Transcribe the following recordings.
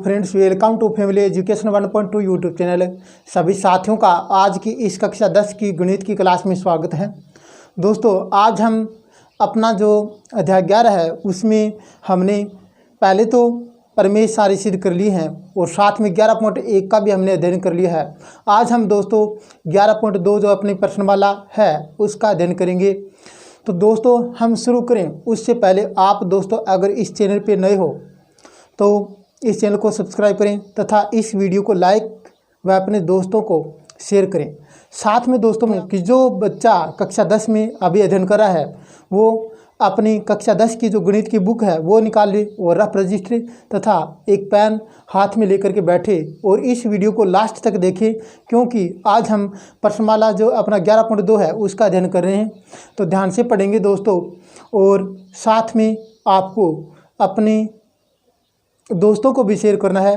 Friends, welcome to family education 1.2 YouTube channel. सभी साथियों का आज की इस कक्षा 10 की गणित की क्लास में स्वागत है। दोस्तों, आज हम अपना जो अध्याय 11 है उसमें हमने पहले तो प्रमेय सारी सिद्ध कर ली हैं और साथ में 11.1 का भी हमने अध्ययन कर लिया है। आज हम दोस्तों 11.2 जो अपनी प्रश्नमाला है उसका अध्ययन करेंगे। तो दोस्तों हम शुरू करें उससे पहले आप दोस्तों अगर इस चैनल पे नए हो तो इस चैनल को सब्सक्राइब करें तथा इस वीडियो को लाइक व अपने दोस्तों को शेयर करें। साथ में दोस्तों में कि जो बच्चा कक्षा 10 में अभी अध्ययन कर रहा है वो अपनी कक्षा 10 की जो गणित की बुक है वो निकाल ले और रफ रजिस्टर तथा एक पेन हाथ में लेकर के बैठे और इस वीडियो को लास्ट तक देखें, क्योंकि आज हम प्रश्नमाला जो अपना 11.2 है उसका अध्ययन कर रहे हैं। तो ध्यान से पढ़ेंगे दोस्तों, और साथ में आपको अपने दोस्तों को भी शेयर करना है।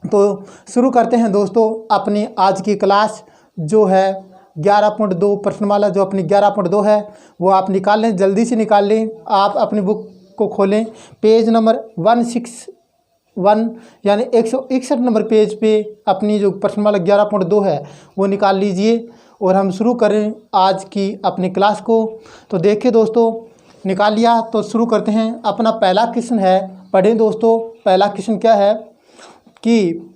तो शुरू करते हैं दोस्तों अपनी आज की क्लास जो है 11.2 प्रश्नमाला। जो अपनी 11.2 है वो आप निकाल लें, जल्दी से निकाल लें। आप अपनी बुक को खोलें, पेज नंबर 161 यानी 161 नंबर पेज पे अपनी जो प्रश्नमाला 11.2 है वो निकाल लीजिए और हम शुरू करें आज की अपनी क्लास को। तो देखिए दोस्तों, निकाल लिया तो शुरू करते हैं। अपना पहला क्वेश्चन है, पढ़ें दोस्तों। पहला क्वेश्चन क्या है कि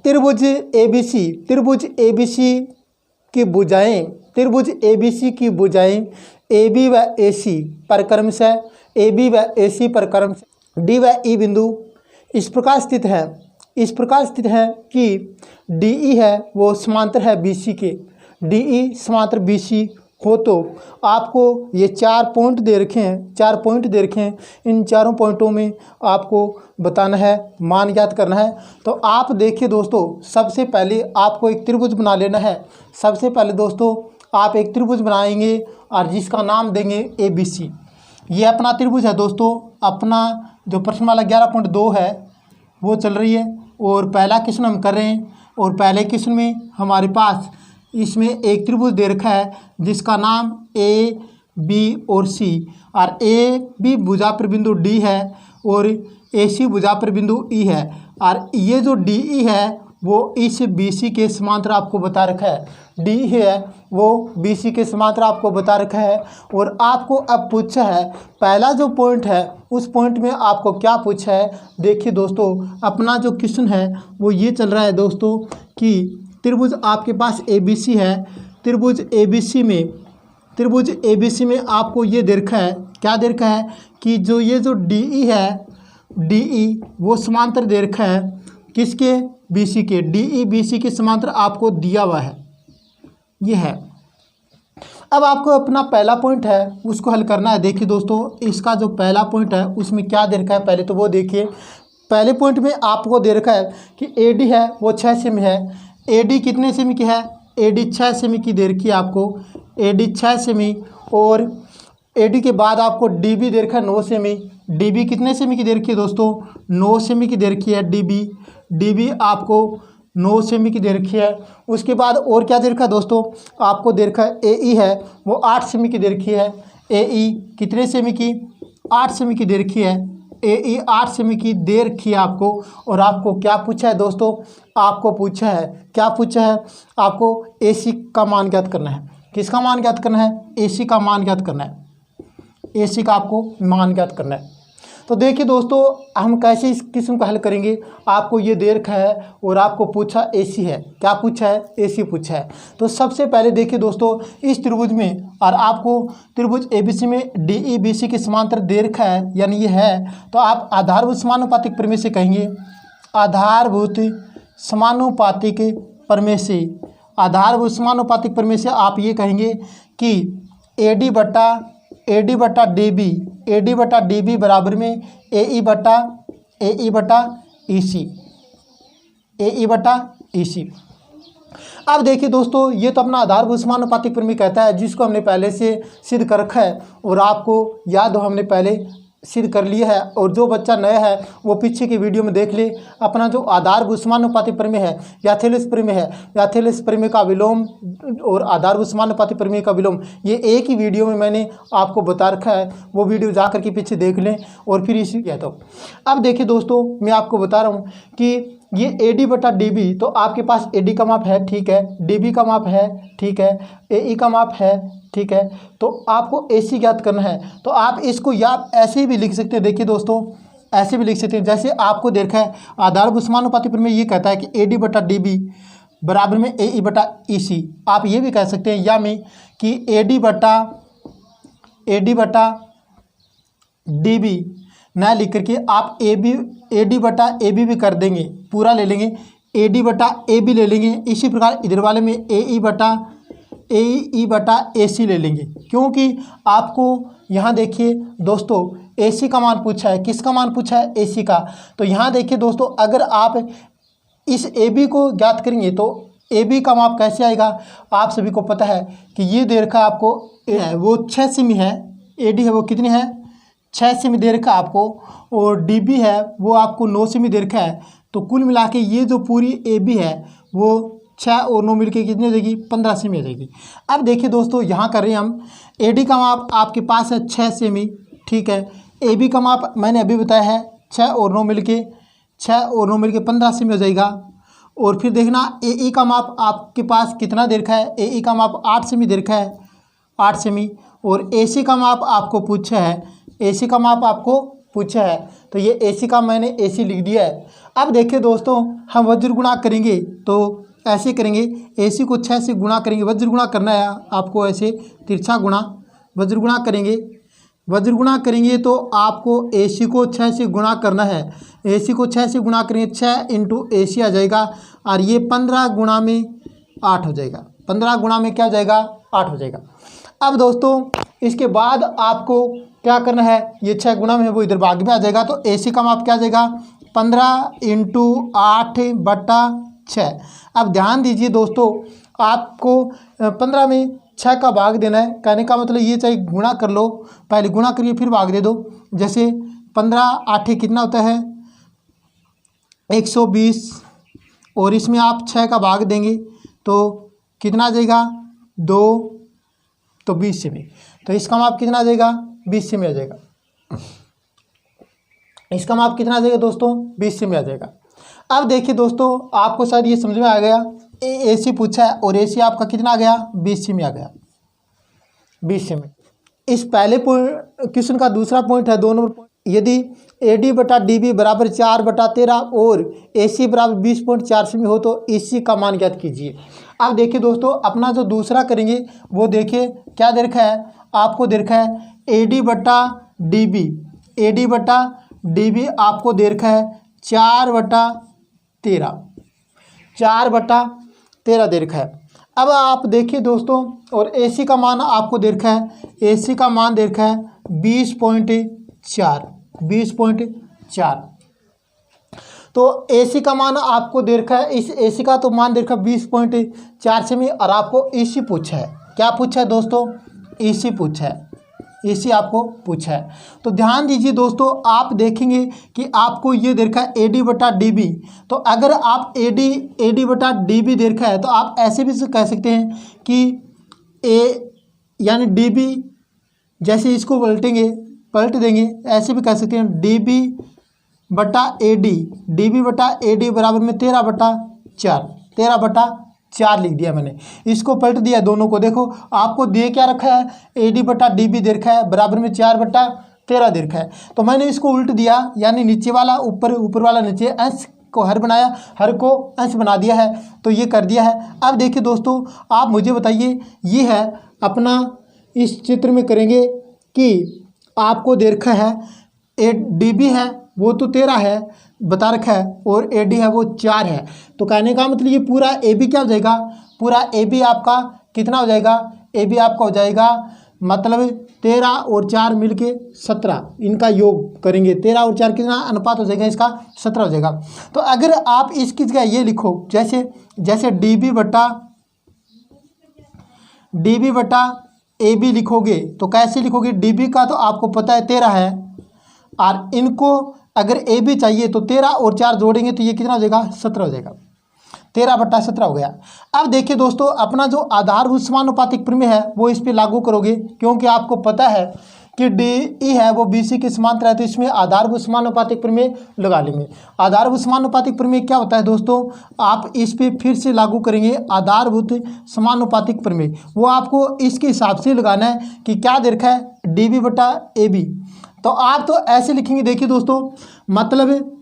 त्रिभुज एबीसी की भुजाएं, त्रिभुज एबीसी की भुजाएं AB व AC पर क्रमशः AB व AC पर क्रमशः D व E बिंदु इस प्रकार स्थित है कि DE है वो समांतर है BC के। DE समांतर BC हो तो आपको ये 4 पॉइंट दे रखे हैं, इन चारों पॉइंटों में आपको बताना है, मान ज्ञात करना है। तो आप देखिए दोस्तों, सबसे पहले आपको एक त्रिभुज बना लेना है। सबसे पहले दोस्तों आप एक त्रिभुज बनाएंगे और जिसका नाम देंगे ABC। ये अपना त्रिभुज है दोस्तों। अपना जो प्रश्नमाला 11.2 है वो चल रही है और पहला क्वेश्चन हम कर रहे हैं। और पहले क्वेश्चन में हमारे पास इसमें एक त्रिभुज दे रखा है जिसका नाम AB और C, और AB भुजा पर बिंदु D है और AC भुजा पर बिंदु E है, और ये जो DE है वो इस BC के समांतर आपको बता रखा है। DE है वो BC के समांतर आपको बता रखा है। और आपको अब पूछा है, पहला जो पॉइंट है उस पॉइंट में आपको क्या पूछा है। देखिए दोस्तों, अपना जो क्वेश्चन है वो ये चल रहा है दोस्तों कि त्रिभुज आपके पास ABC है। त्रिभुज ABC में आपको ये दे रखा है, क्या दे रखा है कि जो ये जो DE है, DE वो समांतर दे रखा है किसके, BC के। DE BC के समांतर आपको दिया हुआ है, ये है। अब आपको अपना पहला पॉइंट है उसको हल करना है। देखिए दोस्तों, इसका जो पहला पॉइंट है उसमें क्या दे रखा है पहले तो वो देखिए। पहले पॉइंट में आपको दे रखा है कि AD है वो 6 सेमी है। AD कितने सेमी की है, AD 6 सेमी की दे रखी है आपको, AD 6 सेमी। और AD के बाद आपको DB दे रखा है 9 सेमी। DB कितने सेमी की दे रखी है दोस्तों, 9 सेमी की दे रखी है DB आपको 9 सेमी की दे रखी है। उसके बाद और क्या दे रखा है दोस्तों, आपको दे रखा है AE है वो 8 सेमी की दे रखी है। AE कितने सेमी की, 8 सेमी की दे रखी है। AE 8 सेमी की दे रखी है आपको। और आपको क्या पूछा है दोस्तों, आपको पूछा है, क्या पूछा है, आपको AC का मान ज्ञात करना है। किसका मान ज्ञात करना है, AC का मान ज्ञात करना है। AC का आपको मान ज्ञात करना है। तो देखिए दोस्तों, हम कैसे इस किस्म का हल करेंगे। आपको ये दे रखा है और आपको पूछा AC है, क्या पूछा है, AC पूछा है। तो सबसे पहले देखिए दोस्तों, इस त्रिभुज में और आपको त्रिभुज ABC में DE BC के समांतर दे रखा है, यानी ये है। तो आप आधारभूत समानुपातिक प्रमेय से कहेंगे, आधारभूत समानुपातिक प्रमेय से, आधारभूत समानुपातिक प्रमेय से आप ये कहेंगे कि AD बटा DB बराबर में AE बटा EC। अब देखिए दोस्तों, ये तो अपना आधारभूत समानुपातिक प्रमेय कहता है जिसको हमने पहले से सिद्ध कर रखा है। और आपको याद हो हमने पहले सिद्ध कर लिया है। और जो बच्चा नया है वो पीछे की वीडियो में देख ले। अपना जो आधारभूत समानुपाती प्रमेय है या थेलेस प्रमेय है या थेलेस प्रमेय का विलोम और आधारभूत समानुपाती प्रमेय का विलोम, ये एक ही वीडियो में मैंने आपको बता रखा है। वो वीडियो जा कर के पीछे देख लें और फिर इसी कहता हूँ। अब देखिए दोस्तों, मैं आपको बता रहा हूँ कि ये AD बटा DB, तो आपके पास AD का माप है, ठीक है, DB का माप है, ठीक है, AE का माप है, ठीक है, तो आपको AC ज्ञात करना है। तो आप इसको या ऐसे भी लिख सकते हैं। देखिए दोस्तों, ऐसे भी लिख सकते हैं, जैसे आपको देखा है आधारभूत समानुपाती प्रमेय ये कहता है कि AD बटा DB बराबर में AE बटा EC। आप ये भी कह सकते हैं या में कि AD बटा DB ना लिख करके आप AD बटा AB भी कर देंगे, पूरा ले लेंगे, AD बटा AB ले लेंगे। इसी प्रकार इधर वाले में AE बटा AC ले लेंगे, क्योंकि आपको यहाँ देखिए दोस्तों AC का मान पूछा है। किसका मान पूछा है? AC का। तो यहाँ देखिए दोस्तों, अगर आप इस AB को ज्ञात करेंगे तो AB का माप कैसे आएगा? आप सभी को पता है कि ये दे रखा आपको है वो 6 सेमी है, AD है वो कितनी है 6 सेमी दे रखा आपको, और DB है वो आपको 9 सेमी दे रखा है। तो कुल मिला के ये जो पूरी AB है वो 6 और 9 मिलके कितनी हो जाएगी? 15 सेमी हो जाएगी। अब देखिए दोस्तों, यहाँ कर रहे हैं हम, AD का माप आपके पास है 6 सेमी, ठीक है, AB का माप मैंने अभी बताया है 6 और 9 मिलके 15 सेमी हो जाएगा। और फिर देखना AE का माप आपके पास कितना दे रखा है? AE का माप 8 सेमी दे रखा है, 8 सेमी। और AC का माप आपको पूछा है, AC का माप आपको पूछा है, तो ये AC का मैंने AC लिख दिया है। अब देखिए दोस्तों, हम वज्र गुणा करेंगे तो ऐसे करेंगे, AC को 6 से गुणा करेंगे, वज्र गुणा करना है आपको, ऐसे तिरछा गुणा वज्र गुणा करेंगे। वज्र गुणा करेंगे तो आपको AC को 6 से गुणा करना है। AC को 6 से गुणा करेंगे, 6 इंटू AC आ जाएगा, और ये 15 गुणा में 8 हो जाएगा। 15 गुणा में क्या हो जाएगा? 8 हो जाएगा। अब दोस्तों इसके बाद आपको क्या करना है? ये 6 गुणा में है वो इधर भाग में आ जाएगा, तो AC का माप क्या आ जाएगा? 15 इंटू 8 बटा 6। अब ध्यान दीजिए दोस्तों, आपको 15 में 6 का भाग देना है। कहने का मतलब ये चाहे गुणा कर लो, पहले गुणा करिए फिर भाग दे दो। जैसे 15 8 कितना होता है? 120, और इसमें आप 6 का भाग देंगे तो कितना आ जाएगा? 2, तो 20 सेमी। तो इसका माप कितना आ जाएगा? 20 सेमी आ जाएगा। इसका माप कितना आ जाएगा दोस्तों? 20 सेमी आ जाएगा। अब देखिए दोस्तों, आपको शायद ये समझ में आ गया। AC पूछा है और AC आपका कितना आ गया? 20 सेमी आ गया, 20 सेमी। इस पहले क्वेश्चन का दूसरा पॉइंट है, 2 नंबर पॉइंट, यदि AD बटा DB बराबर 4 बटा 13 और AC बराबर 20.4 सेमी हो तो EC का मान ज्ञात कीजिए। अब देखिए दोस्तों, अपना जो दूसरा करेंगे वो देखिए क्या दे रखा है? आपको दे रखा है AD बटा DB आपको दे रखा है 4 बटा 13 दे रखा है। अब आप देखिए दोस्तों, और AC का मान आपको दे रखा है, AC का मान दे रखा है 20.4। तो AC का मान आपको दे रखा है, इस AC का तो मान दे रखा है 20.4 सेमी, और आपको EC पूछा है। क्या पूछा है दोस्तों? EC पूछा है, EC आपको पूछा है। तो ध्यान दीजिए दोस्तों, आप देखेंगे कि आपको ये दे रखा है AD बटा DB। तो अगर आप AD बटा DB दे रखा है तो आप ऐसे भी कह सकते हैं कि यानी DB, जैसे इसको पलट देंगे, ऐसे भी कह सकते हैं DB बटा AD बराबर में 13 बटा 4 लिख दिया मैंने। इसको पलट दिया दोनों को। देखो आपको दे क्या रखा है? AD बटा DB दे रखा है बराबर में 4 बटा 13 दे रखा है। तो मैंने इसको उल्ट दिया, यानी नीचे वाला ऊपर, ऊपर वाला नीचे, अंश को हर बनाया, हर को अंश बना दिया है, तो ये कर दिया है। अब देखिए दोस्तों, आप मुझे बताइए, ये है अपना, इस चित्र में करेंगे कि आपको दे रखा है DB है वो तो 13 है बता रखा है, और AD है वो 4 है। तो कहने का मतलब ये पूरा AB क्या हो जाएगा? पूरा AB आपका कितना हो जाएगा? AB आपका हो जाएगा मतलब 13 और 4 मिलके 17, इनका योग करेंगे, 13 और 4 कितना अनुपात हो जाएगा? इसका 17 हो जाएगा। तो अगर आप इसकी जगह ये लिखो, जैसे DB बटा AB लिखोगे तो कैसे लिखोगे? DB का तो आपको पता है 13 है, और इनको अगर ए बी चाहिए तो 13 और 4 जोड़ेंगे तो ये कितना हो जाएगा, 17 हो जाएगा। 13/17 हो गया। अब देखिए दोस्तों, अपना जो आधारभूत समानुपातिक प्रमेय है वो इस पर लागू करोगे, क्योंकि आपको पता है कि डी ई है वो बी सी के समांतर है, तो इसमें आधारभूत समानुपातिक प्रमेय लगा लेंगे। आधारभूत समानुपातिक प्रमेय क्या होता है दोस्तों, आप इस पे फिर से लागू करेंगे आधारभूत समानुपातिक प्रमेय। वो आपको इसके हिसाब से लगाना है कि क्या दे रखा है, डी बी बटा ए बी। तो आप तो ऐसे लिखेंगे, देखिए दोस्तों, मतलब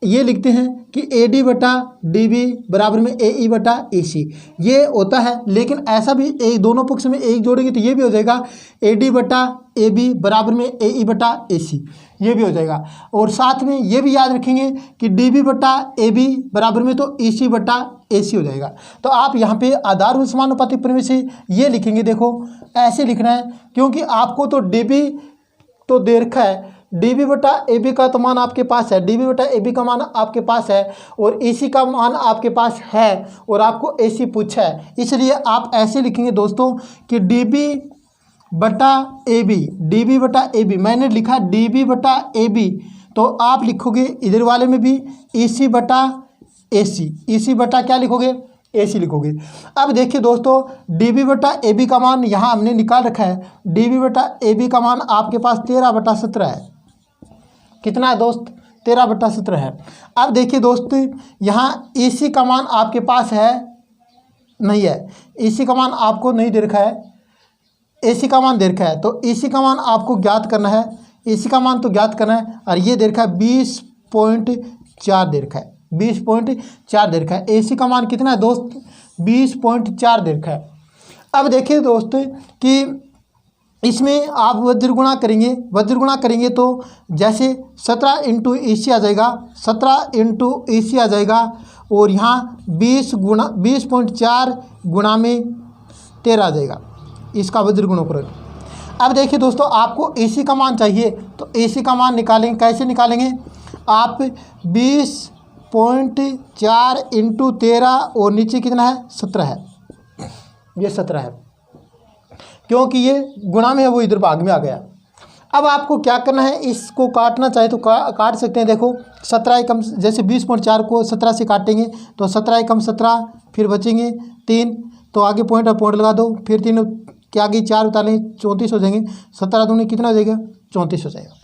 ये लिखते हैं कि ए डी बटा डी बी बराबर में ए ई बटा ए सी, ये होता है। लेकिन ऐसा भी दोनों पक्ष में एक जोड़ेंगे तो ये भी हो जाएगा ए डी बटा ए बी बराबर में ए ई बटा ए सी, ये भी हो जाएगा। और साथ में ये भी याद रखेंगे कि डी बी बटा ए बी बराबर में तो ई सी बटा ए सी हो जाएगा। तो आप यहाँ पे आधारभूत समानुपातिक प्रमेय से ये लिखेंगे, देखो ऐसे लिखना है, क्योंकि आपको तो डी बी तो दे रखा है, डी बी बटा ए बी का तो मान आपके पास है, डी बी बटा ए बी का मान आपके पास है, और ए सी का मान आपके पास है, और आपको ए सी पूछा है। इसलिए आप ऐसे लिखेंगे दोस्तों कि डी बी बटा ए बी, डी बी बटा ए बी, मैंने लिखा डी बी बटा ए बी, तो आप लिखोगे इधर वाले में भी ए सी बटा ए सी, ए सी बटा क्या लिखोगे, ए सी लिखोगे। अब देखिए दोस्तों, डी बी बटा ए बी का मान यहाँ हमने निकाल रखा है, डी बी बटा ए बी का मान आपके पास 13/17 है। कितना है दोस्त, 13/17 है। अब देखिए दोस्त, यहाँ ए सी का मान आपके पास है नहीं है, ए सी का मान आपको नहीं दे रखा है, ए सी का मान दे रखा है, तो ए सी का मान आपको ज्ञात करना है, ए सी का मान तो ज्ञात करना है। और ये दे रखा है 20.4 दे रखा है, 20.4 दे रखा है। ए सी का मान कितना है दोस्त, 20.4 दे रखा है। अब देखिए दोस्त कि इसमें आप वज्र गुणा करेंगे, वज्र गुणा करेंगे तो जैसे 17 इंटू ए सी आ जाएगा, 17 इंटू ए सी आ जाएगा, और यहाँ 20.4 गुणा में 13 आ जाएगा, इसका वज्र गुणा करेंगे। अब देखिए दोस्तों, आपको ए सी का मान चाहिए, तो ए सी का मान निकालेंगे, कैसे निकालेंगे, आप 20.4 इंटू 13 और नीचे कितना है, 17 है, ये 17 है, क्योंकि ये गुणा में है वो इधर भाग में आ गया। अब आपको क्या करना है, इसको काटना चाहे तो काट सकते हैं। देखो 17 एकम, जैसे 20.4 को 17 से काटेंगे तो 17 एकम 17, फिर बचेंगे 3, तो आगे पॉइंट लगा दो, फिर 3 के आगे 4 उतारेंगे 34 हो जाएंगे, 17 दूनी कितना हो जाएगा, 34 हो जाएगा।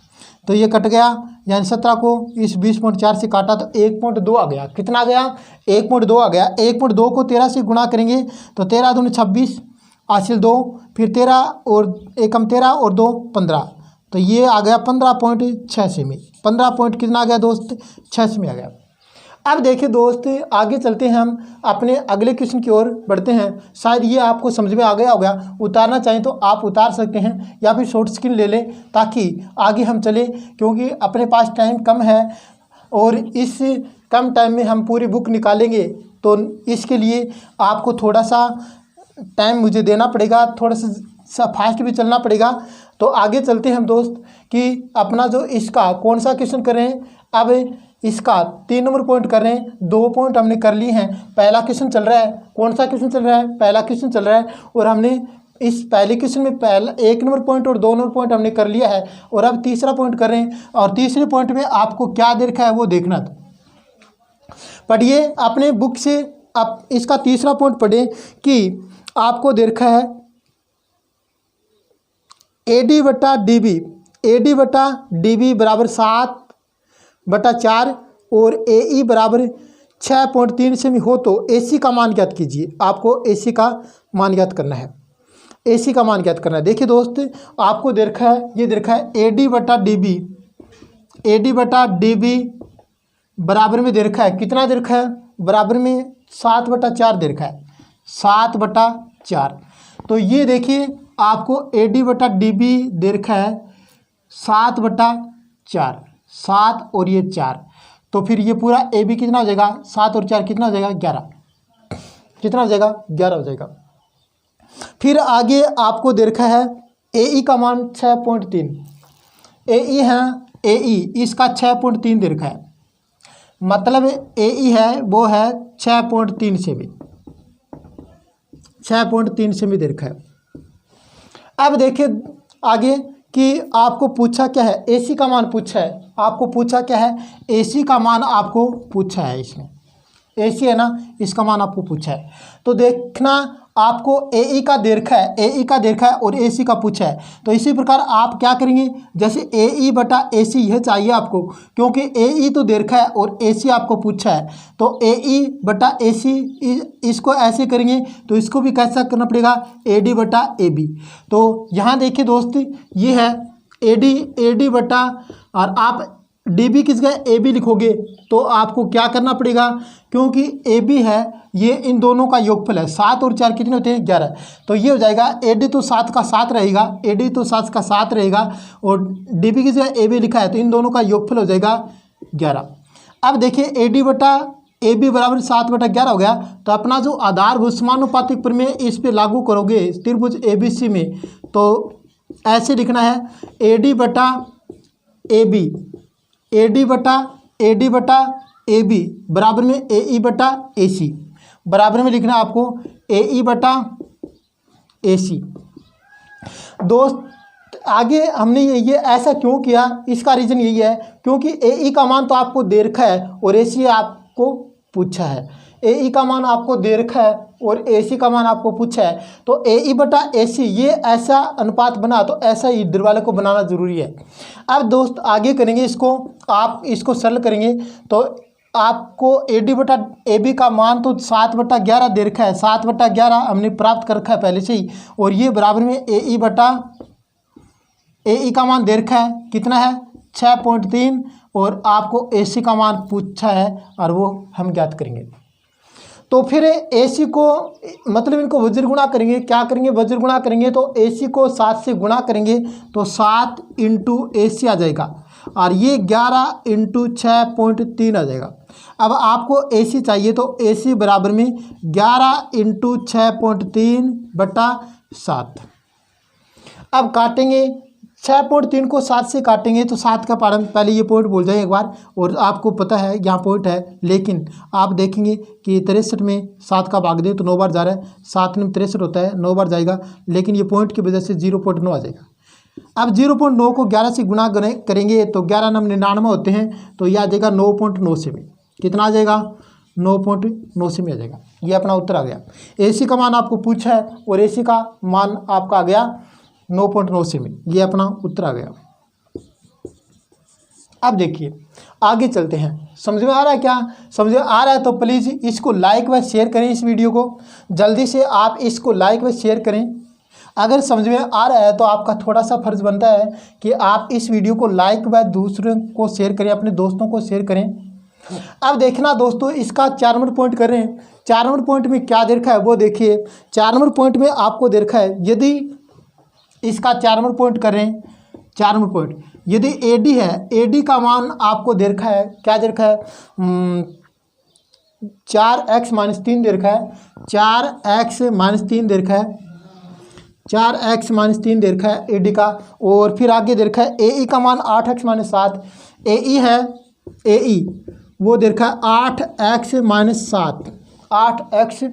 तो ये कट गया, यानी 17 को इस 20.4 से काटा तो 1.2 आ गया। कितना आ गया, 1.2 आ गया। 1.2 को 13 से गुणा करेंगे तो 13 दूनी 26, हासिल 2, फिर 13 और 13 और 2 15, तो ये आ गया 15.6 सेमी। 15 पॉइंट कितना आ गया दोस्त, 6 सेमी आ गया। अब देखिए दोस्त, आगे चलते हैं, हम अपने अगले क्वेश्चन की ओर बढ़ते हैं। शायद ये आपको समझ में आ गया होगा, उतारना चाहें तो आप उतार सकते हैं, या फिर शॉर्ट स्क्रीन ले लें ताकि आगे हम चले, क्योंकि अपने पास टाइम कम है और इस कम टाइम में हम पूरी बुक निकालेंगे, तो इसके लिए आपको थोड़ा सा टाइम मुझे देना पड़ेगा, थोड़ा सा फास्ट भी चलना पड़ेगा। तो आगे चलते हैं हम दोस्त कि अपना जो इसका कौन सा क्वेश्चन कर रहे हैं। अब इसका 3 नंबर पॉइंट कर रहे हैं, 2 पॉइंट हमने कर लिए हैं। पहला क्वेश्चन चल रहा है, कौन सा क्वेश्चन चल रहा है, पहला क्वेश्चन चल रहा है, और हमने इस पहले क्वेश्चन में पहला 1 नंबर पॉइंट और 2 नंबर पॉइंट हमने कर लिया है, और अब तीसरा पॉइंट कर रहे हैं। और तीसरे पॉइंट में आपको क्या दे रखा है वो देखना था, पढ़िए अपने बुक से। आप इसका तीसरा पॉइंट पढ़े कि आपको दे रखा है ए डी बटा डी बी, ए डी बटा डी बी बराबर 7/4 और ए ई बराबर 6.3 सेमी हो तो ए सी का मान ज्ञात कीजिए। आपको ए सी का मान ज्ञात करना है, ए सी का मान ज्ञात करना है। देखिए दोस्त, आपको दे रखा है, ये दे रखा है ए डी बटा डी बी, ए डी बटा डी बी बराबर में दे रखा है, कितना दे रखा है, बराबर में 7/4 दे रखा है, 7/4। तो ये देखिए आपको ए डी बटा डी बी दे रखा है 7/4, 7 और ये 4, तो फिर ये पूरा ए बी कितना हो जाएगा, 7 और 4 कितना हो जाएगा, 11, कितना हो जाएगा, 11 हो जाएगा। फिर आगे आपको दे रखा है ए ई का मान 6.3, ए ई है, ए ई इसका 6.3 दे रखा है, मतलब ए ई है वो है 6.3 सेमी, 6.3 सेमी दे रखा है। अब देखिए आगे कि आपको पूछा क्या है, AC का मान पूछा है, आपको पूछा क्या है, AC का मान आपको पूछा है, इसमें AC है ना, इसका मान आपको पूछा है। तो देखना आपको AE का देखा है, AE का देखा है और AC का पूछा है। तो इसी प्रकार आप क्या करेंगे, जैसे AE बटा AC यह चाहिए आपको, क्योंकि AE तो देखा है और AC आपको पूछा है। तो AE बटा AC इसको ऐसे करेंगे तो इसको भी कैसा करना पड़ेगा, AD बटा AB। तो यहाँ देखिए दोस्त, ये है AD बटा, और आप DB किस जगह AB लिखोगे तो आपको क्या करना पड़ेगा, क्योंकि AB है ये इन दोनों का योगफल है, 7 और 4 कितने होते हैं, 11। तो ये हो जाएगा AD तो 7 का 7 रहेगा, AD तो 7 का 7 रहेगा, और DB किस जगह AB लिखा है तो इन दोनों का योगफल हो जाएगा 11। अब देखिए AD बटा AB बराबर 7 बटा 11 हो गया। तो अपना जो आधारभूत समानुपातिक प्रमेय इस पे लागू करोगे त्रिभुज ABC में, तो ऐसे लिखना है AD बटा AB, AD बटा AB बराबर में AE बटा AC, बराबर में लिखना है आपको AE बटा AC। दोस्त आगे हमने ये ऐसा क्यों किया, इसका रीज़न यही है क्योंकि AE का मान तो आपको दे रखा है और AC आपको पूछा है। AE का मान आपको दे रखा है और AC का मान आपको पूछा है। तो AE बटा AC ये ऐसा अनुपात बना, तो ऐसा ही इधर वाले को बनाना ज़रूरी है। अब दोस्त आगे करेंगे इसको, आप इसको सरल करेंगे तो आपको AD बटा AB का मान तो 7 बटा 11 दे रखा है, 7 बटा 11 हमने प्राप्त कर रखा है पहले से ही, और ये बराबर में AE बटा AE का मान दे रखा है, कितना है 6.3, और आपको AC का मान पूछा है और वो हम ज्ञात करेंगे। तो फिर AC को मतलब इनको वज्र गुणा करेंगे, क्या करेंगे, वज्र गुणा करेंगे। तो AC को 7 से गुणा करेंगे तो 7 इंटू AC आ जाएगा, और ये 11 इंटू 6.3 आ जाएगा। अब आपको AC चाहिए तो AC बराबर में 11 इंटू 6.3 बटा 7। अब काटेंगे 6.3 को 7 से काटेंगे तो 7 का पारण, पहले ये पॉइंट बोल जाए एक बार, और आपको पता है यहाँ पॉइंट है, लेकिन आप देखेंगे कि 63 में 7 का भाग दे तो 9 बार जा रहा है, 7 में 63 होता है, 9 बार जाएगा, लेकिन ये पॉइंट की वजह से 0.9 आ जाएगा। अब 0.9 को 11 से गुणा करेंगे तो 11 9 99 होते हैं, तो यह आ जाएगा 9.9 से में, कितना आ जाएगा 9.9 से में आ जाएगा। ये अपना उत्तर आ गया। AC का मान आपको पूछा है और AC का मान आपका आ गया 9.9 से में, ये अपना उत्तर आ गया। अब देखिए आगे चलते हैं, समझ में आ रहा है क्या, समझ में आ रहा है तो प्लीज़ इसको लाइक व शेयर करें, इस वीडियो को जल्दी से आप इसको लाइक व शेयर करें। अगर समझ में आ रहा है तो आपका थोड़ा सा फर्ज बनता है कि आप इस वीडियो को लाइक व दूसरों को शेयर करें, अपने दोस्तों को शेयर करें। अब देखना दोस्तों, इसका 4 नंबर पॉइंट कर रहे हैं। 4 नंबर पॉइंट में क्या दे रखा है वो देखिए। 4 नंबर पॉइंट में आपको दे रखा है, यदि इसका 4 नंबर पॉइंट कर रहे हैं, 4 नंबर पॉइंट यदि AD है, AD का मान आपको दे रखा है, क्या दे रखा है 4x - 3 दे रखा है, 4x - 3 दे रखा है, 4x - 3 दे रखा है AD का। और फिर आगे दे रखा है AE का मान 8x - 7, AE है, AE वो दे रखा है 8x - 7, 8x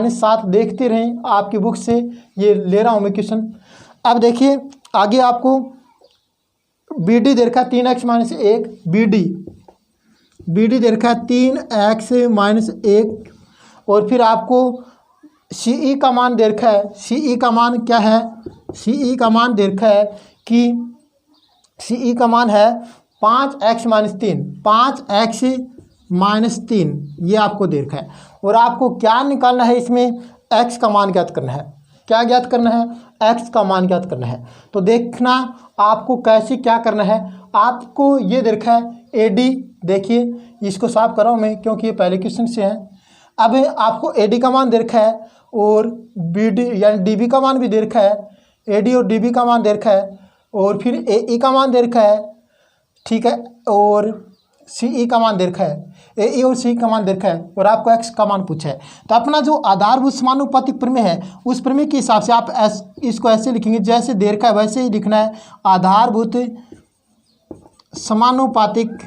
- 7 देखते रहें, आपकी बुक से ये ले रहा हूँ मैं क्वेश्चन। अब देखिए आगे आपको BD दे रखा है 3x - 1, BD दे रखा है 3x - 1, और फिर आपको CE का मान दे रखा है। CE का मान क्या है, CE का मान दे रखा है कि CE का मान है 5x - 3, 5x - 3 ये आपको दे रखा है। और आपको क्या निकालना है, इसमें x का मान ज्ञात करना है। क्या ज्ञात करना है, x का मान ज्ञात करना है। तो देखना आपको कैसे क्या करना है। आपको ये दे रखा है AD, देखिए इसको साफ कर रहा हूँ मैं क्योंकि ये पहले क्वेश्चन से है। अब आपको AD का मान दे रखा है और BD यानी DB का मान भी दे रखा है, AD और DB का मान दे रखा है, और फिर AE का मान दे रखा है, ठीक है, और CE का मान दे रखा है, AE और CE का मान दे रखा है, और आपको x का मान पूछा है। तो अपना जो आधारभूत समानुपातिक प्रमेय है उस प्रमेय के हिसाब से आप इसको ऐसे लिखेंगे, जैसे दे रखा है वैसे ही लिखना है। आधारभूत समानुपातिक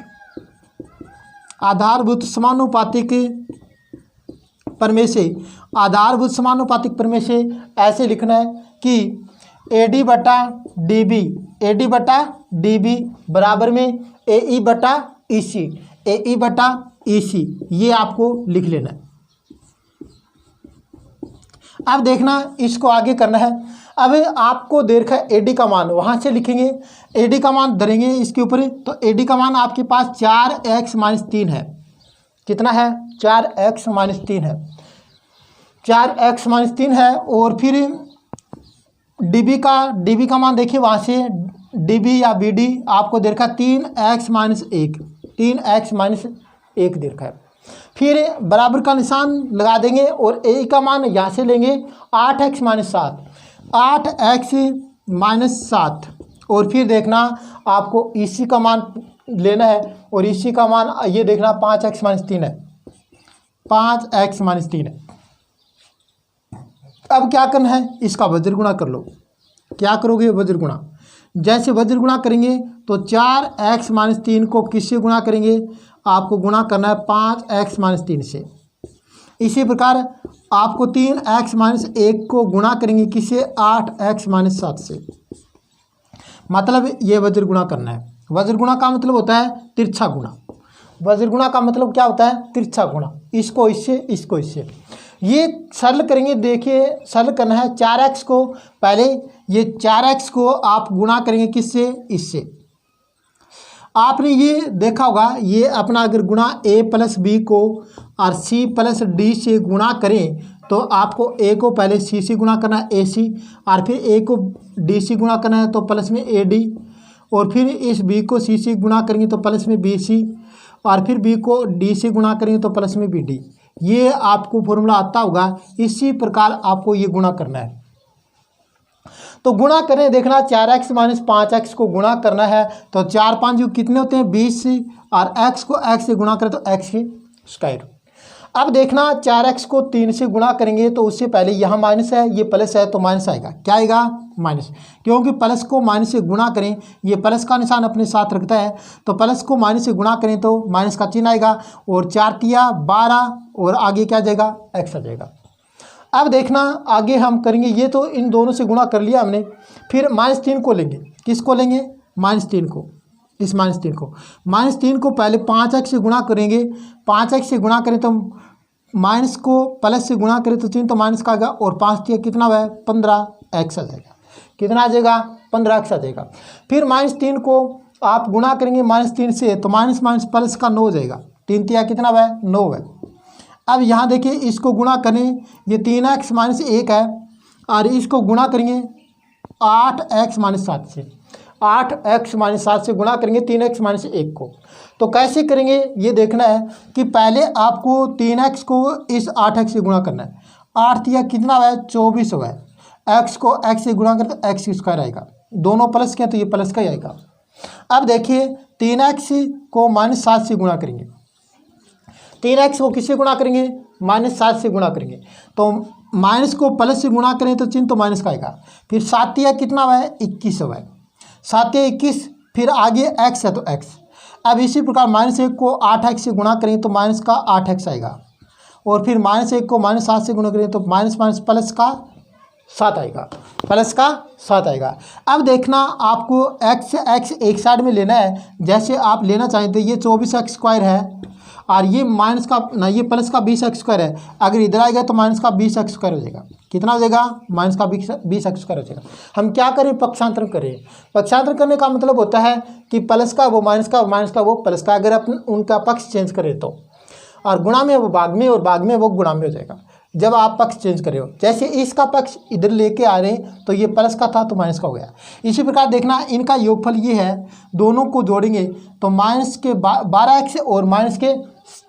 प्रमेय से, आधारभूत समानुपातिक प्रमेय से ऐसे लिखना है कि AD बटा DB, AD बटा DB बराबर में AE बटा EC, AE बटा EC, ये आपको लिख लेना है। अब देखना इसको आगे करना है। अब आपको दे रखा है AD का मान, वहाँ से लिखेंगे AD का मान धरेंगे इसके ऊपर, तो AD का मान आपके पास 4x - 3 है। कितना है? 4x - 3 है, 4x - 3 है। और फिर DB का मान देखिए, वहाँ से DB या BD आपको दे रखा है 3x - 1, 3x - 1 दे रखा है। फिर बराबर का निशान लगा देंगे और ए का मान यहाँ से लेंगे 8x - 7, 8x - 7। और फिर देखना आपको इसी का मान लेना है, और इसी का मान ये देखना 5x - 3 है, 5x - 3 है। अब क्या करना है? इसका वज्र गुणा कर लो। क्या करोगे? वज्र गुणा। जैसे वज्र गुणा करेंगे तो 4x - 3 को किससे गुणा करेंगे? आपको गुणा करना है 5x - 3 से। इसी प्रकार आपको 3x - 1 को गुणा करेंगे किससे? 8x - 7 से। मतलब ये वज्र गुणा करना है। वज्र गुणा का मतलब होता है तिरछा गुणा। वज्र गुणा का मतलब क्या होता है? तिरछा गुणा। इसको इससे, इसको इससे। ये सरल करेंगे। देखिए सरल करना है। 4x को पहले, ये 4x को आप गुणा करेंगे किससे? इससे। आपने ये देखा होगा, ये अपना अगर गुणा A + B को और C + D से गुणा करें तो आपको A को पहले C से गुणा करना है, AC, और फिर A को D से गुणा करना है तो प्लस में AD, और फिर इस B को C से गुणा करेंगे तो प्लस में BC, और फिर B को D से गुणा करेंगे तो प्लस में BD। ये आपको फॉर्मूला आता होगा। इसी प्रकार आपको ये गुणा करना है। तो गुणा करें, देखना 4x - 5x को गुणा करना है तो 4 5 जो कितने होते हैं? 20, और x को x से गुणा करें तो x के स्क्वायर। अब देखना 4x को 3 से गुणा करेंगे तो उससे पहले यहाँ माइनस है, ये प्लस है तो माइनस आएगा। क्या आएगा? माइनस, क्योंकि प्लस को माइनस से गुणा करें, ये प्लस का निशान अपने साथ रखता है, तो प्लस को माइनस से गुणा करें तो माइनस का चिन्ह आएगा, और 4 तिया 12, और आगे क्या जाएगा? x आ जाएगा। अब देखना आगे हम करेंगे, ये तो इन दोनों से गुणा कर लिया हमने। फिर -3 को लेंगे। किसको लेंगे? -3 को। इस -3 को, -3 को पहले 5x से गुणा करेंगे। 5x से गुणा करें तो माइनस को प्लस से गुणा करें तो चिन्ह तो माइनस का आएगा, और 5 तिया कितना है? 15x आ जाएगा। कितना आ जाएगा? 15x आ जाएगा। फिर -3 को आप गुणा करेंगे -3 से तो माइनस प्लस का 9 हो जाएगा। 3 तिया कितना है? 9 है। अब यहाँ देखिए इसको गुणा करें, ये 3x - 1 है, और इसको गुणा करेंगे 8x - 7 से। 8x - 7 से गुणा करेंगे 3x - 1 को। तो कैसे करेंगे ये देखना है कि पहले आपको 3x को इस 8x से गुणा करना है। 8 तिया कितना है? 24 है। x को x से गुणा करते तो x स्क्वायर आएगा। दोनों प्लस के हैं तो ये प्लस का ही आएगा। अब देखिए 3x को -7 से गुणा करेंगे। 3x को किससे गुणा करेंगे? -7 से गुणा करेंगे। तो माइनस को प्लस से गुणा करें तो चिन्ह तो माइनस का आएगा। फिर 7 तिया कितना है? 21 है। 7 तिया 21, फिर आगे x है तो x। अब इसी प्रकार -1 को 8x से गुणा करें तो माइनस का 8x आएगा, और फिर -1 को -7 से गुणा करें तो माइनस प्लस का 7 आएगा, प्लस का 7 आएगा। अब देखना आपको x एक साइड में लेना है। जैसे आप लेना चाहें तो ये 24x² है, और ये माइनस का ना, ये प्लस का 20x² है। अगर इधर आएगा तो माइनस का 20x² हो जाएगा। कितना हो जाएगा? माइनस का 20x² हो जाएगा। हम क्या करें? पक्षांतर करें। पक्षांतर करने का मतलब होता है कि प्लस का वो माइनस का, और माइनस का वो प्लस का, अगर अपन उनका पक्ष चेंज करें तो, और गुणा में वो भाग में, और भाग में वो गुणा में हो जाएगा जब आप पक्ष चेंज करे हो। जैसे इसका पक्ष इधर लेके आ रहे हैं तो ये प्लस का था तो माइनस का हो गया। इसी प्रकार देखना इनका योगफल ये है, दोनों को जोड़ेंगे तो माइनस के 12x और माइनस के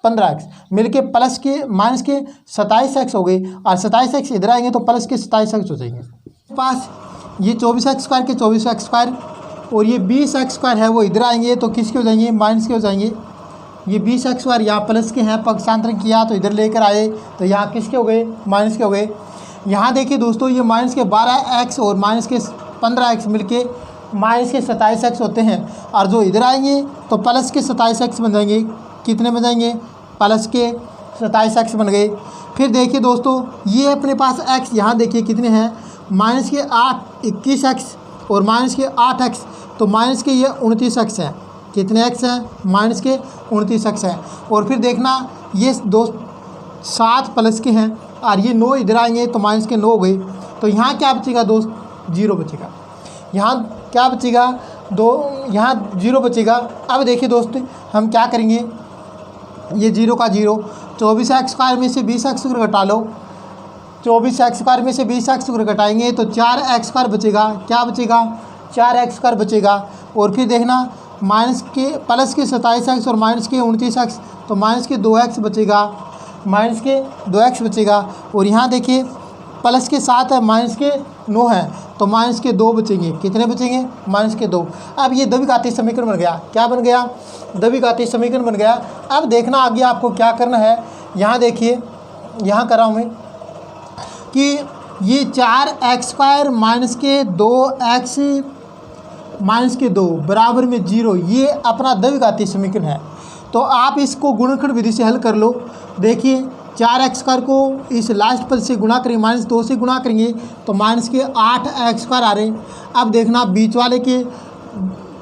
15x मिलके प्लस के माइनस के 27x हो गए, और 27x इधर आएंगे तो प्लस के 27x हो जाएंगे। पास ये 24x² के 24x² और ये 20x² है, वो इधर आएंगे तो किसके हो जाएंगे? माइनस के हो जाएंगे। ये 20x² यहाँ प्लस के हैं, पक्षांतर किया तो इधर लेकर आए तो यहाँ किसके हो गए? माइनस के हो गए। यहाँ देखिए दोस्तों, ये माइनस के 12x और माइनस के 15x मिलके माइनस के 27x होते हैं, और जो इधर आएंगे तो प्लस के 27x बन जाएंगे। कितने बन जाएंगे? प्लस के 27x बन गए। फिर देखिए दोस्तों, ये अपने पास x यहाँ देखिए कितने हैं? माइनस के 8 21x और माइनस के 8x, तो माइनस के ये 29x है। कितने x हैं? माइनस के 29x है। और फिर देखना ये दो 7 प्लस के हैं और ये 9 इधर आएंगे तो माइनस के 9 हो गए। तो यहाँ क्या बचेगा दोस्त? 0 बचेगा। यहाँ क्या बचेगा? यहाँ 0 बचेगा। अब देखिए दोस्त हम क्या करेंगे, ये 0 का 0, 24x² में से 20x² घटा लो। 24x² में से 20x² घटाएंगे तो 4x² बचेगा। क्या बचेगा? 4x² बचेगा। और फिर देखना माइनस के प्लस के 27x और माइनस के 29x, तो माइनस के 2x बचेगा। माइनस के 2x बचेगा। और यहाँ देखिए प्लस के 7 है, माइनस के 9 है, तो माइनस के 2 बचेंगे। कितने बचेंगे? माइनस के 2। अब ये द्विघातीय समीकरण बन गया। क्या बन गया? द्विघातीय समीकरण बन गया। अब देखना आगे आपको क्या करना है। यहाँ देखिए, यहाँ कर रहा हूँ मैं कि ये 4x² माइनस के 2x माइनस के 2 बराबर में 0, ये अपना द्विघातीय समीकरण है। तो आप इसको गुणनखंड विधि से हल कर लो। देखिए 4x² को इस लास्ट पद से गुणा करेंगे, -2 से गुणा करेंगे तो माइनस के 8x² आ रहे। अब देखना बीच वाले के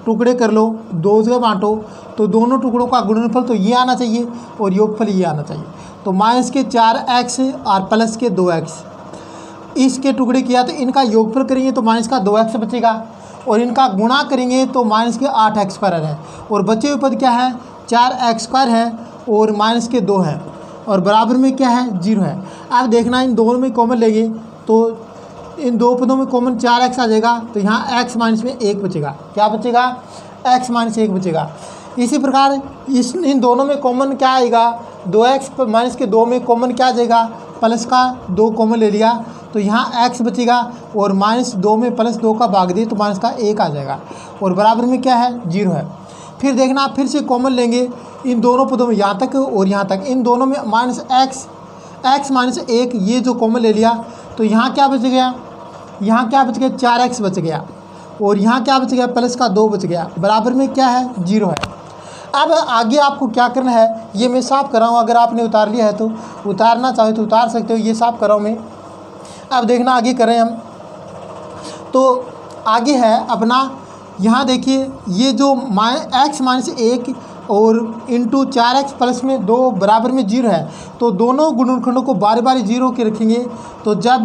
टुकड़े कर लो, 2 से बांटो, तो दोनों टुकड़ों का गुणनफल तो ये आना चाहिए और योगफल ये आना चाहिए। तो माइनस के 4x और प्लस के 2x, इसके टुकड़े किया तो इनका योगफल करेंगे तो माइनस का 2x बचेगा और इनका गुणा करेंगे तो माइनस के 8x² है। और बचे हुए पद क्या है? 4x² है और माइनस के 2 है और बराबर में क्या है? 0 है। अब देखना इन दोनों में कॉमन लेंगे तो इन दो पदों में कॉमन 4x आ जाएगा, तो यहाँ x माइनस में 1 बचेगा। क्या बचेगा? x माइनस 1 बचेगा। इसी प्रकार इन दोनों में कॉमन क्या आएगा? 2x माइनस के 2 में कॉमन क्या आ जाएगा? प्लस का 2 कॉमन ले लिया तो यहाँ x बचेगा और -2 में +2 का भाग दिए तो माइनस का 1 आ जाएगा और बराबर में क्या है? 0 है। फिर देखना फिर से कॉमन लेंगे इन दोनों पदों में, यहाँ तक और यहाँ तक, इन दोनों में -x माइनस 1 ये जो कॉमन ले लिया तो यहाँ क्या बच गया? यहाँ क्या बच गया? 4x बच गया और यहाँ क्या बच गया? प्लस का 2 बच गया। बराबर में क्या है? 0 है। अब आगे आपको क्या करना है ये मैं साफ कर रहा हूँ। अगर आपने उतार लिया है तो उतारना चाहे तो उतार सकते हो, ये साफ कर रहा हूँ मैं। अब देखना आगे करें हम, तो आगे है अपना, यहाँ देखिए ये जो x माइनस 1 और इंटू 4x प्लस में 2 बराबर में 0 है, तो दोनों गुणनखंडों को बारी बारी 0 के रखेंगे। तो जब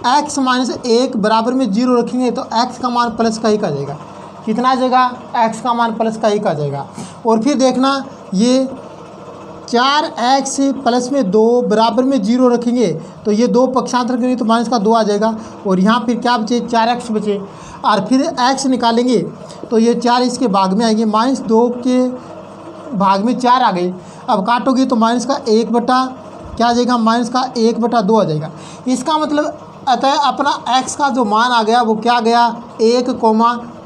x माइनस 1 बराबर में 0 रखेंगे तो x का मान प्लस का 1 आ जाएगा। कितना आ जाएगा? x का मान प्लस का 1 आ जाएगा। और फिर देखना ये 4x प्लस में 2 बराबर में 0 रखेंगे तो ये 2 पक्षांतर करेंगे तो माइनस का 2 आ जाएगा और यहाँ फिर क्या बचे? 4x बचे। और फिर x निकालेंगे तो ये 4 इसके भाग में आएंगे, -2 के भाग में 4 आ गए। अब काटोगे तो माइनस का 1 बटा क्या आ जाएगा? माइनस का 1/2 आ जाएगा। इसका मतलब अतः अपना x का जो मान आ गया वो क्या आ गया? 1,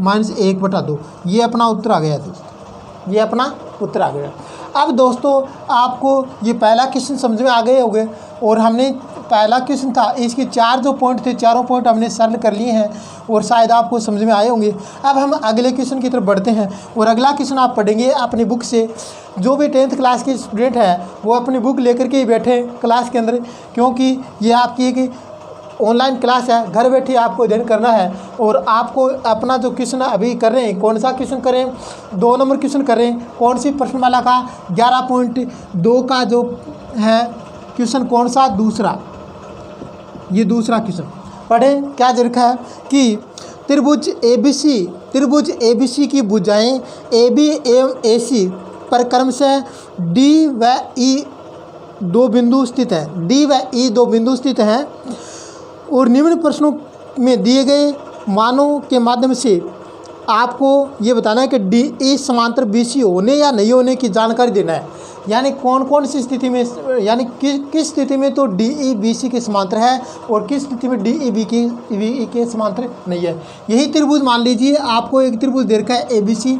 -1/2। ये अपना उत्तर आ गया दोस्तों, ये अपना उत्तर आ गया। अब दोस्तों आपको ये पहला क्वेश्चन समझ में आ गए होंगे और हमने पहला क्वेश्चन था इसके 4 जो पॉइंट थे, चारों पॉइंट हमने सरल कर लिए हैं और शायद आपको समझ में आए होंगे। अब हम अगले क्वेश्चन की तरफ बढ़ते हैं और अगला क्वेश्चन आप पढ़ेंगे अपनी बुक से। जो भी 10th क्लास के स्टूडेंट हैं वो अपनी बुक लेकर के ही बैठे क्लास के अंदर, क्योंकि ये आपकी एक ऑनलाइन क्लास है, घर बैठे आपको अध्ययन करना है। और आपको अपना जो क्वेश्चन अभी कर रहे हैं, कौन सा क्वेश्चन करें? 2 नंबर क्वेश्चन करें। कौन सी प्रश्नमाला का? 11.2 का जो है क्वेश्चन, कौन सा? दूसरा, ये दूसरा क्वेश्चन पढ़ें। क्या दे रखा है कि त्रिभुज ABC की भुजाएं AB एवं AC पर क्रमशः D व E 2 बिंदु स्थित है। D व E 2 बिंदु स्थित हैं और निम्न प्रश्नों में दिए गए मानों के माध्यम से आपको ये बताना है कि DE समांतर BC होने या नहीं होने की जानकारी देना है। यानी कौन कौन सी स्थिति में, यानी किस स्थिति में तो DE BC के समांतर है और किस स्थिति में DE BE के समांतर नहीं है। यही त्रिभुज मान लीजिए आपको एक त्रिभुज दे रखा है ABC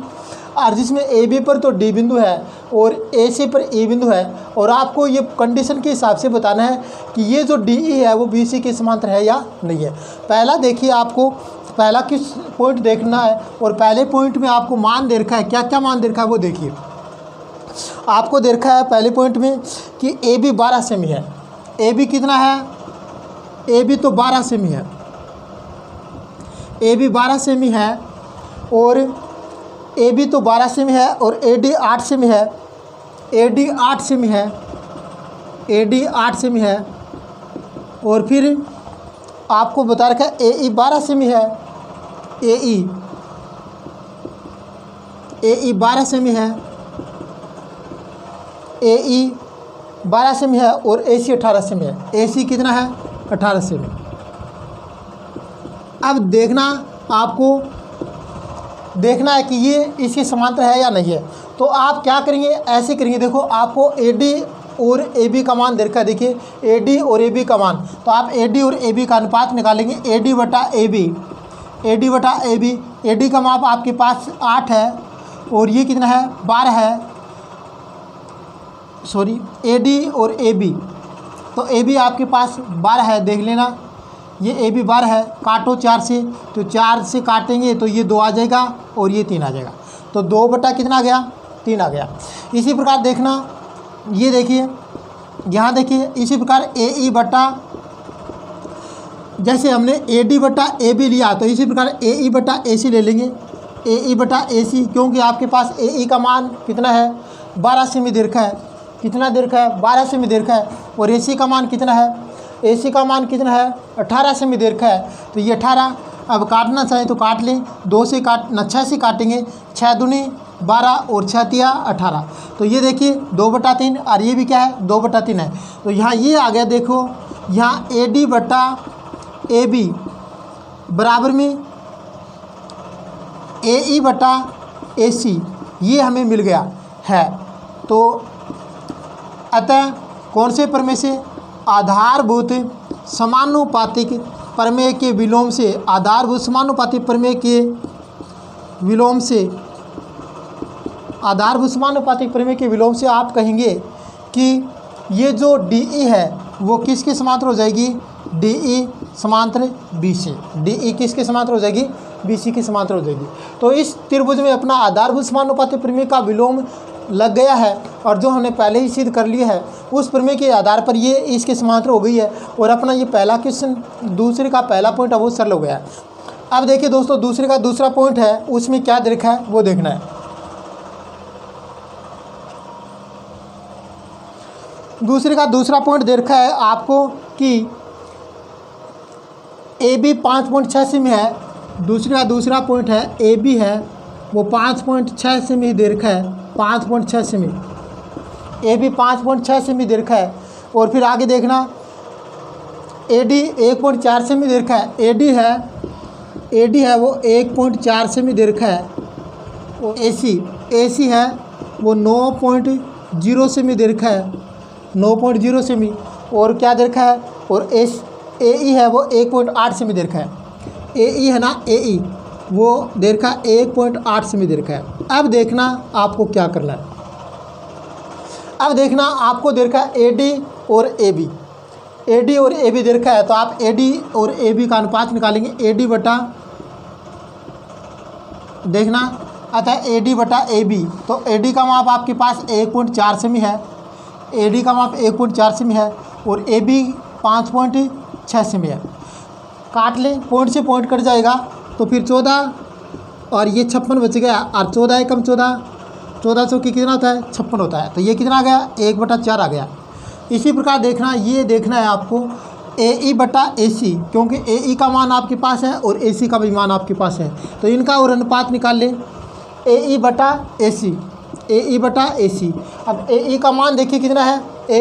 और जिसमें AB पर तो D बिंदु है और AC पर E बिंदु है और आपको ये कंडीशन के हिसाब से बताना है कि ये जो DE है वो BC के समांतर है या नहीं है। पहला देखिए, आपको पहला किस पॉइंट देखना है और पहले पॉइंट में आपको मान दे रखा है। क्या क्या मान दे रखा है वो देखिए। आपको दे रखा है पहले पॉइंट में कि AB 12 सेमी है। AB कितना है? AB तो 12 सेमी है। ए बी 12 सेमी है और ए बी तो 12 सेमी है और ए डी 8 सेमी है, ए डी 8 सेमी है, ए डी 8 सेमी है और फिर आपको बता रखा है ए ई 12 सेमी है, ए ई 12 सेमी है, ए ई 12 सेमी है और ए सी 18 सेमी है। ए सी कितना है? 18 सेमी। अब देखना, आपको देखना है कि ये इसके समांतर है या नहीं है। तो आप क्या करेंगे, ऐसे करेंगे। देखो आपको ए डी और ए बी का मान दे रखा है, देखिए ए डी और ए बी का मान। तो आप ए डी और ए बी का अनुपात निकालेंगे, ए डी बटा ए बी, ए डी बटा ए बी। ए डी का माप आपके पास 8 है और ये कितना है? 12 है, सॉरी ए डी और ए बी। तो ए बी आपके पास 12 है, देख लेना, ये ए बी 12 है। काटो 4 से, तो 4 से काटेंगे तो ये 2 आ जाएगा और ये 3 आ जाएगा। तो 2 बटा कितना आ गया? 3 आ गया। इसी प्रकार देखना, ये देखिए यहाँ देखिए, इसी प्रकार ए ई बटा, जैसे हमने ए डी बटा ए बी लिया तो इसी प्रकार ए ई बटा ए सी ले लेंगे, ए ई बटा ए सी, क्योंकि आपके पास ए ई का मान कितना है? 12 सेमी दे रखा है। कितना दे रखा है? 12 सेमी दे रखा है। और ए सी का मान कितना है? ए सी का मान कितना है? 18 सेमी दे रखा है। तो ये 18, अब काटना चाहें तो काट लें, 2 से 6 से काटेंगे, 6 दूनी 12 और 6 तिया 18। तो ये देखिए 2 बटा 3 और ये भी क्या है? 2 बटा 3 है। तो यहाँ ये आ गया, देखो यहाँ ए डी बटा ए बी बराबर में ए ई बटा ए सी, ये हमें मिल गया है। तो अतः कौन से प्रमेय से? आधारभूत समानुपातिक प्रमेय के विलोम से, आधारभूत समानुपातिक प्रमेय के विलोम से, आधारभूत समानुपातिक प्रमेय के विलोम से आप कहेंगे कि ये जो डी ई है वो किसके समांतर हो जाएगी? डी ई समांतर बी सी। डी ई किसके समांतर हो जाएगी? बी सी के समांतर हो जाएगी। तो इस त्रिभुज में अपना आधारभूत समानुपातिक प्रमेय का विलोम लग गया है और जो हमने पहले ही सिद्ध कर लिया है उस प्रमेय के आधार पर ये इसके समांतर हो गई है और अपना ये पहला क्वेश्चन, दूसरे का पहला पॉइंट है वो सरल हो गया है। अब देखिए दोस्तों, दूसरे का दूसरा पॉइंट है, उसमें क्या देखा है वो देखना है। दूसरे का दूसरा पॉइंट दे रखा है आपको कि ए बी 5.6 सेमी है। दूसरे का दूसरा पॉइंट है ए बी है, वो 5.6 सेमी दे रखा है, 5.6 सेमी। ए बी 5.6 सेमी दे रखा है। और फिर आगे देखना, ए डी 1.4 सेमी दे रखा है। ए डी है वो 1.4 सेमी दे रखा है। और ए सी है वो 9.0 सेमी दे रखा है, 9.0 सेमी। और क्या दे रखा है? और ए ई है वो 1.8 सेमी दे रखा है। ए ई है ना, ए ई वो दे रखा है 1.8 सेमी दे रखा है। अब देखना आपको क्या करना है। अब देखना आपको दे रखा है ए डी और ए बी, ए डी और ए बी दे रखा है। तो आप ए डी और ए बी का अनुपात निकालेंगे, ए डी बटा, देखना अतः ए डी बटा ए बी। तो ए डी का माप आपके पास 1.4 सेमी है, ए डी का माप 1.4 सेमी है और ए बी 5.6 सेमी है। काट लें, पॉइंट से पॉइंट कट जाएगा तो फिर 14 और ये 56 बच गया। और 14 एकम 14, 14 चौकी कितना होता है? 56 होता है। तो ये कितना आ गया? 1/4 आ गया। इसी प्रकार देखना, ये देखना है आपको ए ई बटा ए सी, क्योंकि ए ई का मान आपके पास है और ए सी का भी मान आपके पास है। तो इनका और अनुपात निकाल लें, ए ई बटा ए सी, ए ई बटा ए सी। अब ए ई का मान देखिए कितना है? ए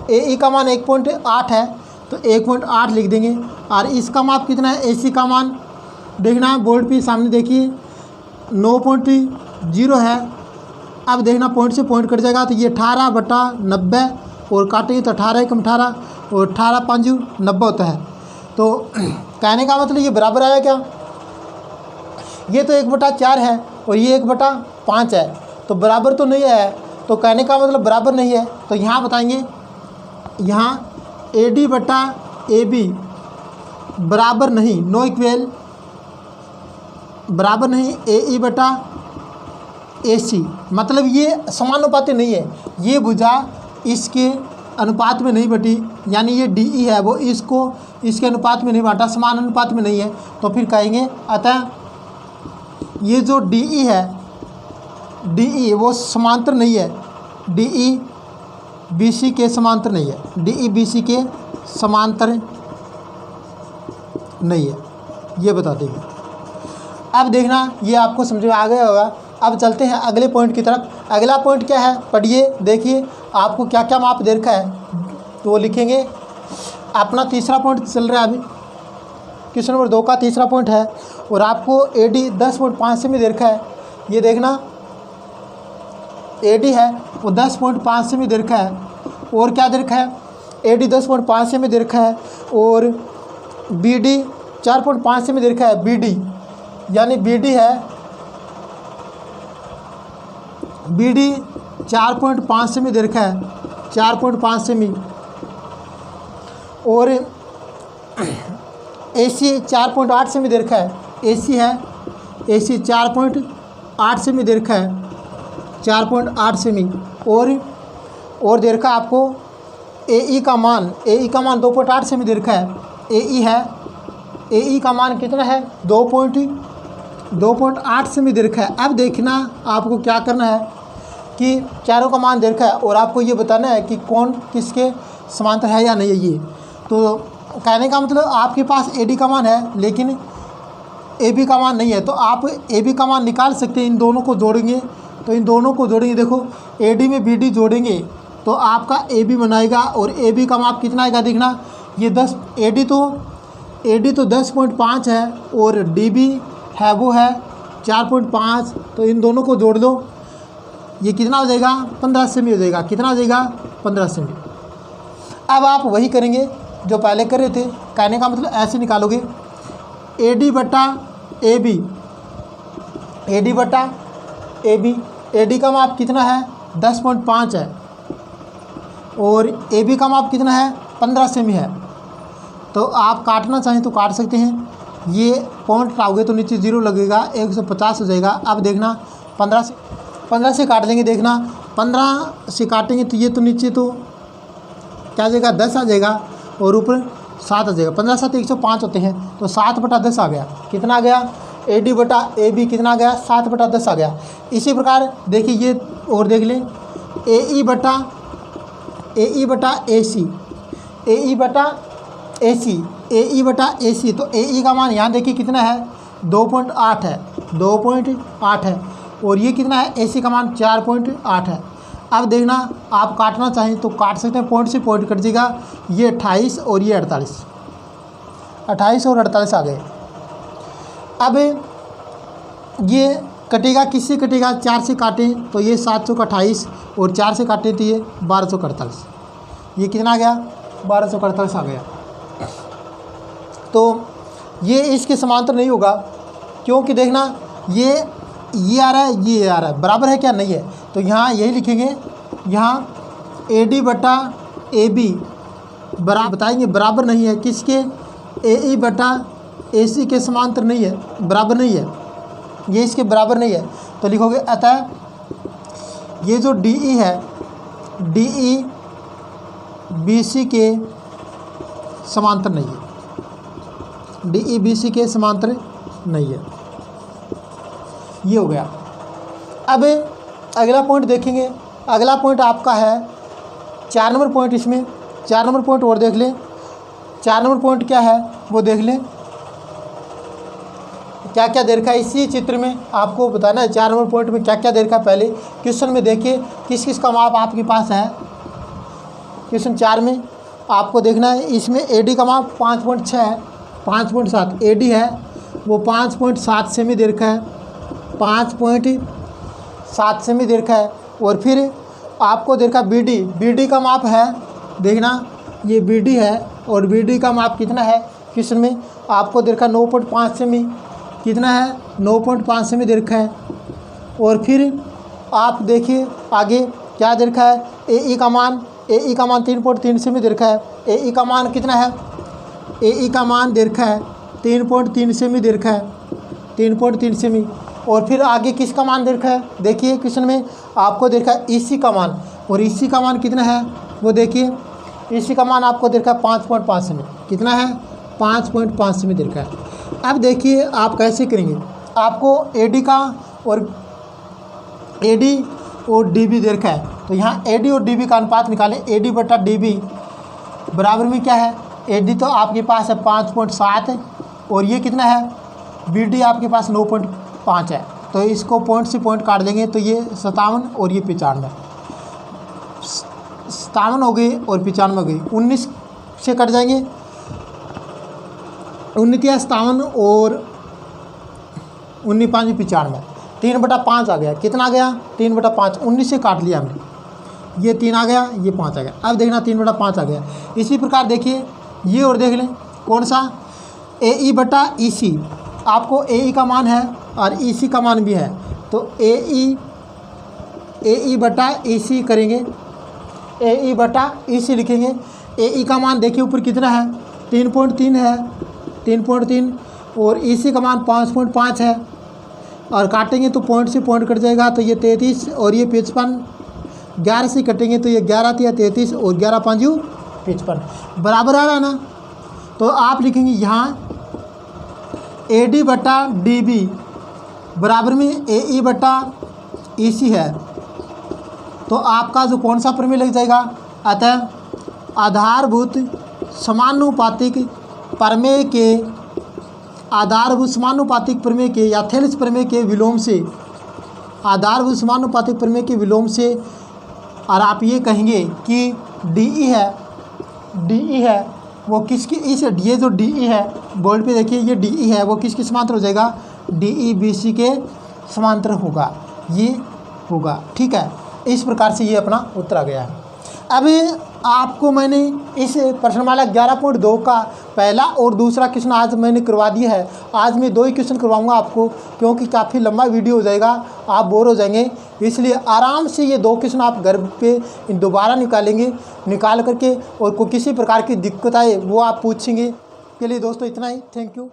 ई का मान 1.8 है, तो 1.8 लिख देंगे। और इसका माप कितना है? ए सी का मान देखना बोर्ड पे सामने देखिए 9.0 है। अब देखना पॉइंट से पॉइंट कट जाएगा तो ये 18/90 और काटेंगे तो 18 एकम 18 और 18 5 90 होता है। तो कहने का मतलब ये बराबर आया क्या? ये तो 1/4 है और ये 1/5 है, तो बराबर तो नहीं है। तो कहने का मतलब बराबर नहीं है। तो यहाँ बताएंगे, यहाँ ए डी बटा ए बी बराबर नहीं, नो इक्वल, बराबर नहीं ए ई बटा ए सी, मतलब ये समानुपाती नहीं है। ये भुजा इसके अनुपात में नहीं बटी, यानी ये DE है वो इसको इसके अनुपात में नहीं बांटा, समान अनुपात में नहीं है, तो फिर कहेंगे अतः ये जो DE है, DE वो समांतर नहीं है, DE BC के समांतर नहीं है, DE BC के समांतर नहीं है, ये बता देंगे। अब देखना ये आपको समझ में आ गया होगा। अब चलते हैं अगले पॉइंट की तरफ। अगला पॉइंट क्या है, पढ़िए, देखिए आपको क्या क्या माप दे रखा है, तो वो लिखेंगे। अपना तीसरा पॉइंट चल रहा है अभी, क्वेश्चन नंबर 2 का तीसरा पॉइंट है, और आपको AD 10.5 से में दे रखा है। ये देखना AD है वो 10.5 से में दे रखा है, और क्या दे रखा है, AD 10.5 से में दे रखा है, और BD 4.5 से में दे रखा है। BD यानी BD है, BD 4.5 से में दे रखा है, 4.5 से में, और AC 4.8 से में दे रखा है। AC है, AC 4.8 से में दे रखा है, 4.8 से में, और दे रखा आपको AE का मान 2.8 से में दे रखा है। AE है, AE का मान कितना है, 2.8 से में दे रखा है। अब देखना आपको क्या करना है कि चारों का मान दे रखा है, और आपको ये बताना है कि कौन किसके समांतर है या नहीं है। ये तो कहने का मतलब आपके पास AD का मान है लेकिन AB का मान नहीं है, तो आप AB का मान निकाल सकते हैं। इन दोनों को जोड़ेंगे, तो इन दोनों को जोड़ेंगे, देखो AD में BD जोड़ेंगे तो आपका AB बनाएगा, और AB का माप कितना आएगा देखना, ये 10, AD तो 10.5 है, और DB है वो है 4.5, तो इन दोनों को जोड़ दो, ये कितना हो जाएगा, 15 सेमी हो जाएगा। कितना हो जाएगा, 15 सेमी। अब आप वही करेंगे जो पहले कर रहे थे, कहने का मतलब ऐसे निकालोगे, AD बटा AB, AD बटा AB, AD का माप कितना है, 10.5 है, और AB का माप कितना है, 15 सेमी है। तो आप काटना चाहें तो काट सकते हैं, ये पॉइंट लाओगे तो नीचे 0 लगेगा, 150 हो जाएगा। अब देखना 15 से काट देंगे, देखना 15 से काटेंगे तो ये तो नीचे तो क्या आ जाएगा, 10 आ जाएगा, और ऊपर 7 आ जाएगा। 15 7 105 होते हैं, तो 7 बटा 10 आ गया। कितना आ गया, AD बटा AB कितना आ गया, 7 बटा 10 आ गया। इसी प्रकार देखिए ये और देख लें, AE बटा AC, AE बटा AC, AE बटा AC, तो AE का मान यहाँ देखिए कितना है, 2.8 है, 2.8 है, और ये कितना है, AC का मान 4.8 है। अब देखना आप काटना चाहें तो काट सकते हैं, पॉइंट से पॉइंट कट जाएगा, ये 28 और ये 48, 28 और 48 आ गए। अब ये कटेगा, किससे कटेगा, 4 से काटें तो ये 728, और 4 से काटें तो ये 1248, ये कितना आ गया, 1248 आ गया। तो ये इसके समांतर नहीं होगा, क्योंकि देखना ये आ रहा है, ये आ रहा है, बराबर है क्या, नहीं है। तो यहाँ यही लिखेंगे, यहाँ AD बटा AB बराबर बताएंगे, बराबर नहीं है किसके, AE बटा AC के समांतर नहीं है, बराबर नहीं है, ये इसके बराबर नहीं है। तो लिखोगे अतः ये जो DE है, DE BC के समांतर नहीं है, DE BC के समांतर नहीं है। ये हो गया। अब अगला पॉइंट देखेंगे। अगला पॉइंट आपका है 4 नंबर पॉइंट, इसमें 4 नंबर पॉइंट और देख लें। 4 नंबर पॉइंट क्या है वो देख लें, क्या क्या दे रखा है इसी चित्र में आपको बताना है। 4 नंबर पॉइंट में क्या क्या दे रखा है, पहले क्वेश्चन में देखिए किस किस का माप आपके पास है। क्वेश्चन 4 में आपको देखना है, इसमें AD का माप 5.6 है, 5.7 AD है वो 5.7 सेमी दे रखा है, 5.7 सेमी दे रखा है। और फिर आपको दे रखा BD का माप है, देखना ये BD है, और BD का माप कितना है, क्वेश्चन में आपको दे रखा 9.5 सेमी, कितना है 9.5 सेमी दे रखा है। और फिर आप देखिए आगे क्या दे रखा है, AE का मान 3.3 सेमी दे रखा है। AE का मान कितना है, AE का मान दे रखा है 3.3 सेमी दे रखा है, 3.3 सेमी। और फिर आगे किसका मान दे रखा है, देखिए क्वेश्चन में आपको दे रखा है EC का मान, और EC का मान कितना है वो देखिए इसी का मान आपको दे रखा है 5.5 सेमी। कितना है? 5.5 सेमी दे रखा है। अब देखिए आप कैसे करेंगे। आपको AD का और AD और DB दे रखा है, तो यहाँ AD और DB का अनुपात निकालें। AD बटा DB बराबर में क्या है? AD तो आपके पास है 5.7 और ये कितना है? BD आपके पास 9.5 है। तो इसको पॉइंट से पॉइंट काट देंगे तो ये 57 और ये 95, 57 हो गई और 95 हो गई। 19 से कट जाएंगे, 19 या 57 और 19 5 95, 3/5 आ गया। कितना आ गया? 3/5। 19 से काट लिया हमने, ये 3 आ गया, ये 5 आ गया। अब देखना 3/5 आ गया। इसी प्रकार देखिए ये और देख लें कौन सा? AE बटा EC। आपको AE का मान है और EC का मान भी है, तो AE बटा EC करेंगे। AE बटा EC लिखेंगे। AE का मान देखिए ऊपर कितना है? 3.3 है, 3.3 और EC का मान 5.5 है। और काटेंगे तो पॉइंट से पॉइंट कट जाएगा, तो ये 33 और ये 55। 11 से कटेंगे तो ये 11 या 33 और 11 5 55 बराबर आ रहा है ना। तो आप लिखेंगे यहाँ AD बटा DB बराबर में AE बटा EC है। तो आपका जो कौन सा प्रमेय लग जाएगा? अतः आधारभूत समानुपातिक प्रमेय के या थेल्स प्रमेय के विलोम से, आधारभूत समानुपातिक प्रमेय के विलोम से। और आप ये कहेंगे कि DE है वो किसकी? इस ये जो DE है, बोर्ड पे देखिए ये DE है वो किसके समांतर हो जाएगा? DE BC के समांतर होगा, ये होगा। ठीक है, इस प्रकार से ये अपना उत्तर आ गया है। अभी आपको मैंने इस प्रश्नमाला 11.2 का पहला और दूसरा क्वेश्चन आज मैंने करवा दिया है। आज मैं 2 ही क्वेश्चन करवाऊंगा आपको, क्योंकि काफ़ी लंबा वीडियो हो जाएगा, आप बोर हो जाएंगे। इसलिए आराम से ये 2 क्वेश्चन आप घर पे दोबारा निकाल करके, और कोई किसी प्रकार की दिक्कत आए वो आप पूछेंगे। के लिए दोस्तों इतना ही। Thank you.